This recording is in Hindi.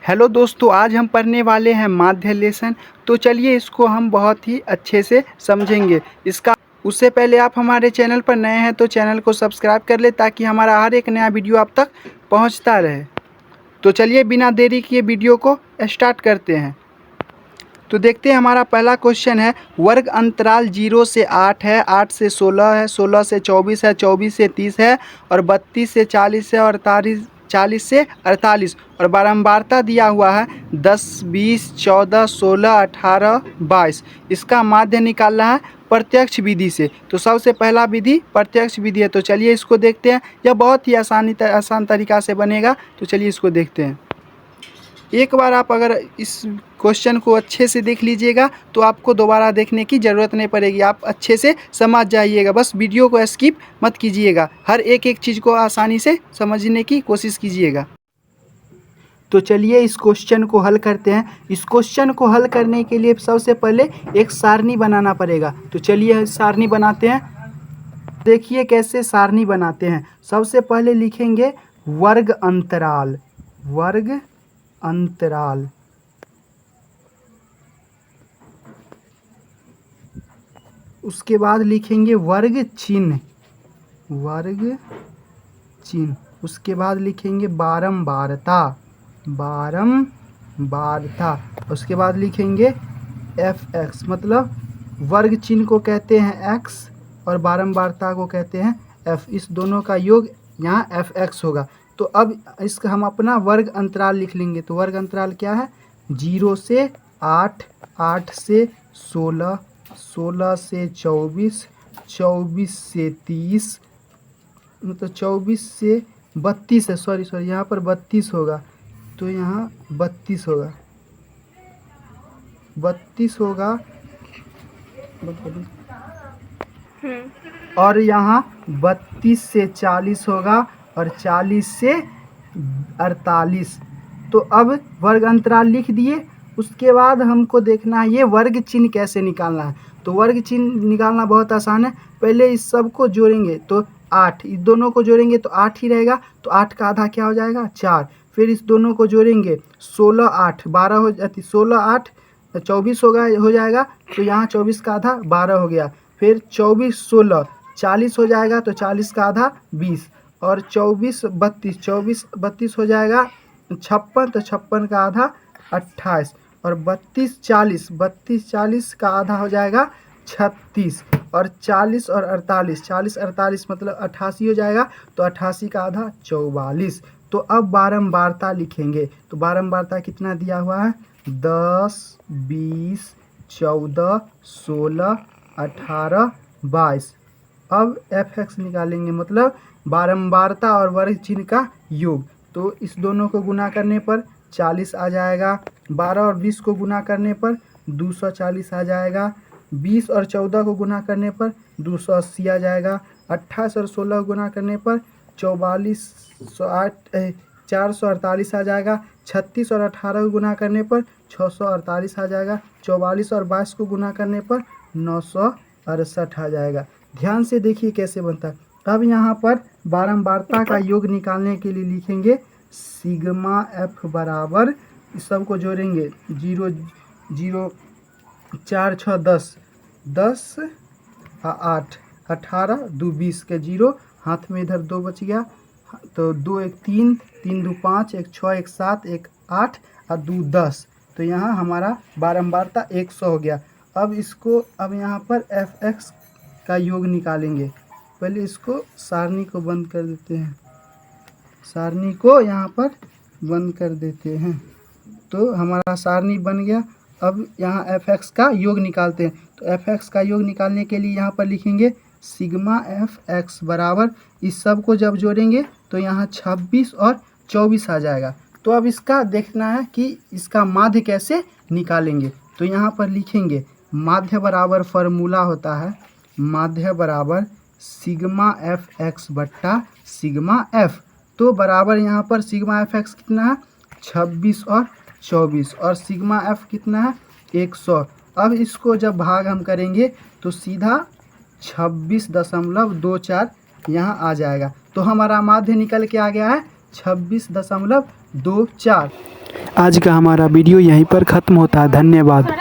हेलो दोस्तों, आज हम पढ़ने वाले हैं माध्य लेसन। तो चलिए इसको हम बहुत ही अच्छे से समझेंगे। उससे पहले आप हमारे चैनल पर नए हैं तो चैनल को सब्सक्राइब कर ले ताकि हमारा हर एक नया वीडियो आप तक पहुंचता रहे। तो चलिए बिना देरी किए वीडियो को स्टार्ट करते हैं। तो देखते हैं, हमारा पहला क्वेश्चन है, वर्ग अंतराल 0 से 8 है, 8 से 16 है, 16 से 24 है, 24 से 30 है और 32 से 40 है और 40 से 48 और बारंबारता दिया हुआ है 10, 20, 14, 16, 18, 22। इसका माध्य निकालना है प्रत्यक्ष विधि से। तो सबसे पहला विधि प्रत्यक्ष विधि है। तो चलिए इसको देखते हैं। यह बहुत ही आसान तरीका से बनेगा। तो चलिए इसको देखते हैं। एक बार आप अगर इस क्वेश्चन को अच्छे से देख लीजिएगा तो आपको दोबारा देखने की ज़रूरत नहीं पड़ेगी। आप अच्छे से समझ जाइएगा। बस वीडियो को स्किप मत कीजिएगा। हर एक चीज़ को आसानी से समझने की कोशिश कीजिएगा। तो चलिए इस क्वेश्चन को हल करते हैं। इस क्वेश्चन को हल करने के लिए सबसे पहले एक सारणी बनाना पड़ेगा। तो चलिए सारणी बनाते हैं। देखिए कैसे सारणी बनाते हैं। सबसे पहले लिखेंगे वर्ग अंतराल, वर्ग अंतराल। उसके बाद लिखेंगे वर्ग चिन्ह, वर्ग चिन्ह। उसके बाद लिखेंगे बारंबारता, बारंबारता। उसके बाद लिखेंगे fx, मतलब वर्ग चिन्ह को कहते हैं x और बारंबारता को कहते हैं f। इस दोनों का योग यहाँ fx होगा। तो अब इसका हम अपना वर्ग अंतराल लिख लेंगे। तो वर्ग अंतराल क्या है? 0 से 8, 8 से 16, 16 से 24, 24 से 30, मतलब 24 से 32 है। सॉरी यहाँ पर 32 होगा। तो यहाँ 32 होगा, 32 होगा और यहाँ 32 से 40 होगा और 40 से 48। तो अब वर्ग अंतराल लिख दिए। उसके बाद हमको देखना है ये वर्ग चिन्ह कैसे निकालना है। तो वर्ग चिन्ह निकालना बहुत आसान है। पहले इस सब को जोड़ेंगे तो 8, इस दोनों को जोड़ेंगे तो 8 ही रहेगा। तो 8 का आधा क्या हो जाएगा? 4। फिर इस दोनों को जोड़ेंगे 16, 8, 12 हो जाती, 16, 8, 24 हो जाएगा। तो यहाँ 24 का आधा 12 हो गया। फिर 24, 16, 40 हो जाएगा। तो 40 का आधा 20 और 24, 32, 24, 32 हो जाएगा 56। तो 56 का आधा 28 और 32, 40, 32, 40 का आधा हो जाएगा 36 और 40 और 48, 40, 48 मतलब 88 हो जाएगा। तो 88 का आधा 44। तो अब बारंबारता लिखेंगे। तो बारंबारता कितना दिया हुआ है? 10, 20, 14, 16, 18, 22। अब fx निकालेंगे, मतलब बारंबारता और वर्ग चिन्ह का योग। तो इस दोनों को गुना करने पर 40 आ जाएगा। 12 और 20 को गुना करने पर 240 आ जाएगा। 20 और 14 को गुना करने पर 280 आ जाएगा। 28 और 16 को गुना करने पर 448 आ जाएगा। 36 और 18 को गुना करने पर 648 आ जाएगा। 44 और 22 को गुना करने पर 968 आ जाएगा। ध्यान से देखिए कैसे बनता है। अब यहाँ पर बारंबारता का योग निकालने के लिए लिखेंगे सिग्मा f बराबर, इस सब को जोड़ेंगे 0, 0, 4, 6, 10, 10, 8, 18, 2, 20 के 0, हाथ में इधर 2 बच गया। तो 2, 1, 3, 3, 2, 5, 1, 6, 1, 7, 1, 8 और 2, 10। तो यहाँ हमारा बारंबारता 100 हो गया। अब यहाँ पर fx का योग निकालेंगे। पहले इसको सारणी को बंद कर देते हैं, सारणी को यहाँ पर बंद कर देते हैं। तो हमारा सारणी बन गया। अब यहाँ fx का योग निकालते हैं। तो fx का योग निकालने के लिए यहाँ पर लिखेंगे सिग्मा fx बराबर, इस सब को जब जोड़ेंगे तो यहाँ 26 और 24 आ जाएगा। तो अब इसका देखना है कि इसका माध्य कैसे निकालेंगे। तो यहाँ पर लिखेंगे माध्य बराबर फॉर्मूला होता है, माध्य बराबर सिग्मा fx बट्टा सिग्मा f। तो बराबर यहाँ पर सिग्मा fx कितना है? 26 और 24 और सिग्मा f कितना है? 100। अब इसको जब भाग हम करेंगे तो सीधा 26.24 यहाँ आ जाएगा। तो हमारा माध्य निकल के आ गया है 26.24। आज का हमारा वीडियो यहीं पर ख़त्म होता है। धन्यवाद।